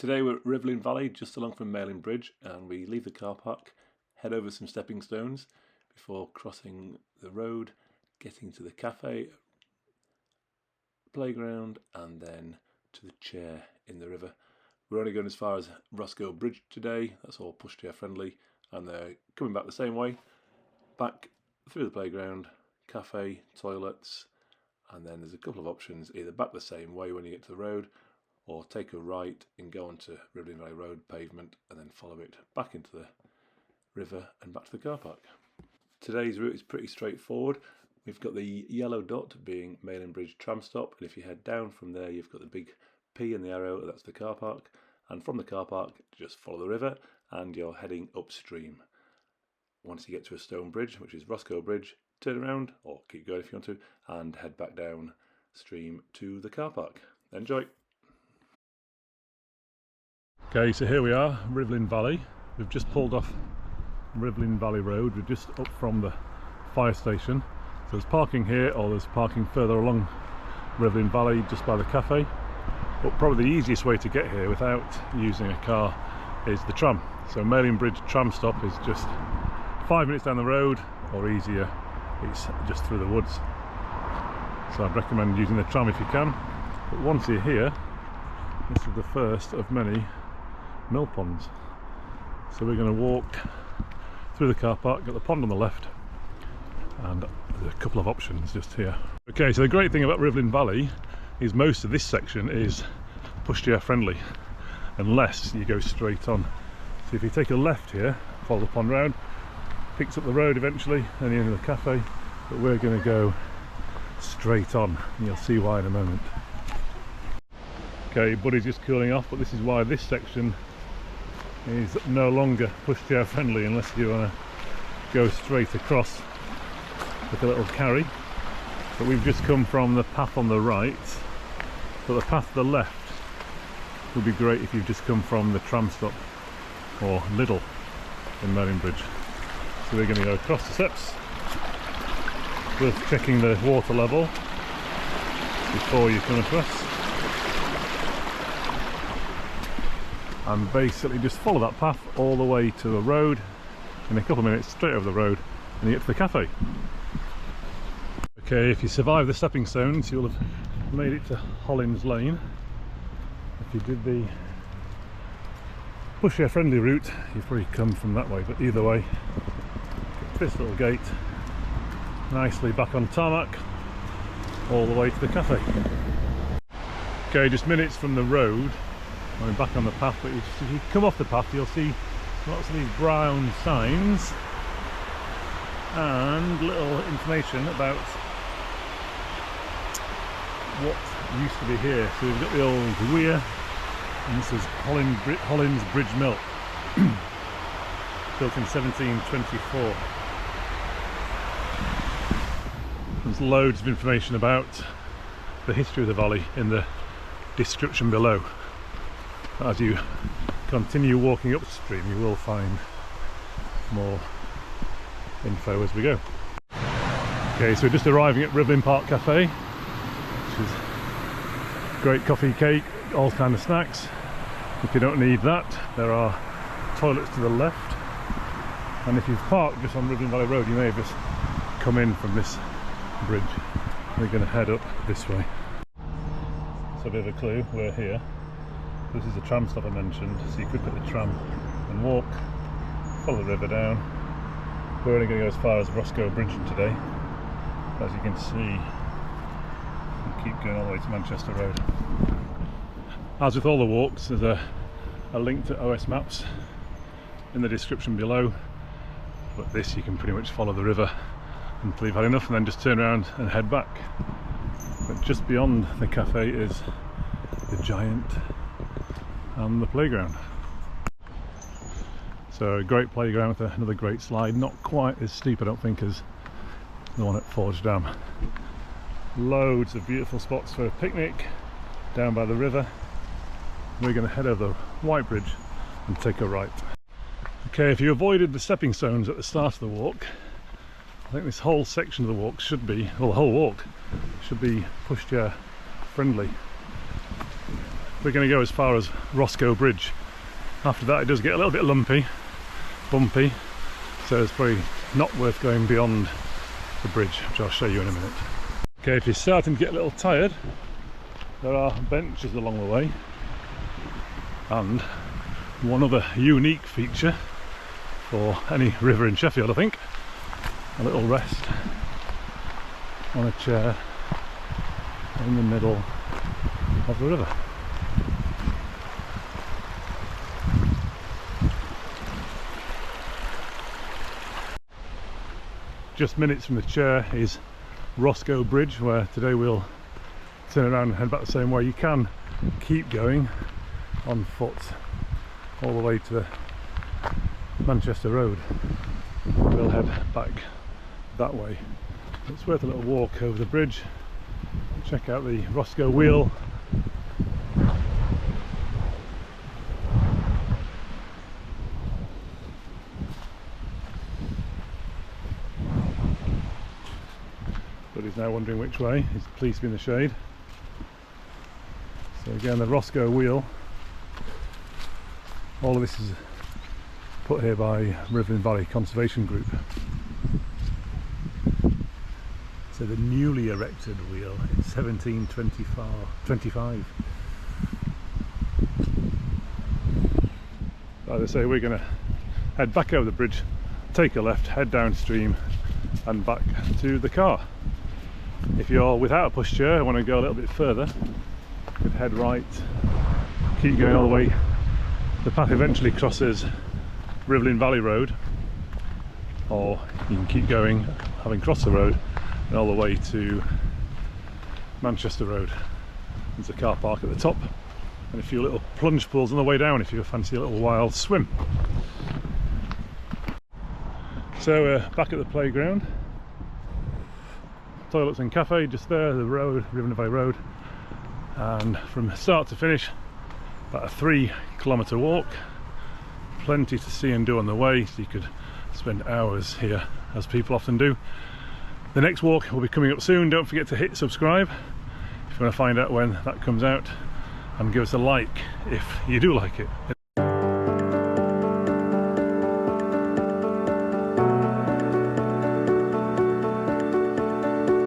Today we're at Rivelin Valley, just along from Malin Bridge, and we leave the car park, head over some stepping stones before crossing the road, getting to the cafe, playground, and then to the chair in the river. We're only going as far as Roscoe Bridge today. That's all Pushchair friendly, and they're coming back the same way, back through the playground, cafe, toilets, and then there's a couple of options, either back the same way when you get to the road, or take a right and go onto Rivelin Valley Road pavement and then follow it back into the river and back to the car park. Today's route is pretty straightforward. We've got the yellow dot being Malin Bridge tram stop, and if you head down from there you've got the big P and the arrow, that's the car park, and from the car park just follow the river and you're heading upstream. Once you get to a stone bridge, which is Roscoe Bridge, turn around, or keep going if you want to, and head back down stream to the car park. Enjoy! Okay, so here we are, Rivelin Valley. We've just pulled off Rivelin Valley Road. We're just up from the fire station. So there's parking here, or there's parking further along Rivelin Valley just by the cafe. But probably the easiest way to get here without using a car is the tram. So Malin Bridge tram stop is just 5 minutes down the road, or easier, it's just through the woods. So I'd recommend using the tram if you can. But once you're here, this is the first of many mill ponds. So we're going to walk through the car park, got the pond on the left, and there's a couple of options just here. Okay, so the great thing about Rivelin Valley is most of this section is pushchair friendly, unless you go straight on. So if you take a left here, follow the pond round, picks up the road eventually, and the end of the cafe, but we're going to go straight on, and you'll see why in a moment. Okay, Buddy's just cooling off, but this is why this section is no longer pushchair friendly unless you want to go straight across with a little carry. But we've just come from the path on the right, but the path to the left would be great if you've just come from the tram stop or Lidl in Malin Bridge. So we're going to go across the steps, worth checking the water level before you come across. And basically just follow that path all the way to the road. In a couple of minutes, straight over the road, and you get to the cafe. Okay, if you survive the stepping stones, you'll have made it to Hollins Lane. If you did the pushchair friendly route, you've probably come from that way, but either way, get this little gate nicely back on tarmac, all the way to the cafe. Okay, just minutes from the road. I'm back on the path, but if you come off the path you'll see lots of these brown signs and little information about what used to be here. So we've got the old weir, and this is Hollins Bridge Mill, built in 1724. There's loads of information about the history of the valley in the description below. As you continue walking upstream, you will find more info as we go. Okay, so we're just arriving at Rivelin Park Café, which is great coffee, cake, all kind of snacks. If you don't need that, there are toilets to the left, and if you've parked just on Rivelin Valley Road, you may have just come in from this bridge. We're going to head up this way. So a bit of a clue, we're here. This is the tram stop I mentioned, so you could get the tram and walk, follow the river down. We're only going to go as far as Roscoe Bridge today. As you can see, we'll keep going all the way to Manchester Road. As with all the walks, there's a link to OS Maps in the description below, but this you can pretty much follow the river until you've had enough and then just turn around and head back. But just beyond the cafe is the giant and the playground. So a great playground with another great slide, not quite as steep I don't think as the one at Forge Dam. Loads of beautiful spots for a picnic down by the river. We're going to head over the White Bridge and take a right. Okay, if you avoided the stepping stones at the start of the walk, I think this whole section of the walk should be, well the whole walk should be pushchair friendly. we're going to go as far as Roscoe Bridge. After that it does get a little bit lumpy, bumpy, so it's probably not worth going beyond the bridge, which I'll show you in a minute. Okay, if you're starting to get a little tired, there are benches along the way, and one other unique feature for any river in Sheffield, I think, a little rest on a chair in the middle of the river. Just minutes from the chair is Roscoe Bridge, where today we'll turn around and head back the same way. You can keep going on foot all the way to the Manchester Road. We'll head back that way. It's worth a little walk over the bridge, check out the Roscoe Wheel. But he's now wondering which way. He's pleased to be in the shade. So again, the Roscoe Wheel. All of this is put here by Rivelin Valley Conservation Group. So the newly erected wheel in 1725. Like I say, we're going to head back over the bridge, take a left, head downstream and back to the car. If you're without a pushchair and want to go a little bit further, you could head right, keep going all the way. The path eventually crosses Rivelin Valley Road, or you can keep going, having crossed the road, and all the way to Manchester Road. There's a car park at the top and a few little plunge pools on the way down if you fancy a little wild swim. So back at the playground, toilets and cafe just there, the road, River Rivelin Road, and from start to finish about a 3-kilometre walk. Plenty to see and do on the way, so you could spend hours here, as people often do. The next walk will be coming up soon. Don't forget to hit subscribe if you want to find out when that comes out, and give us a like if you do like it.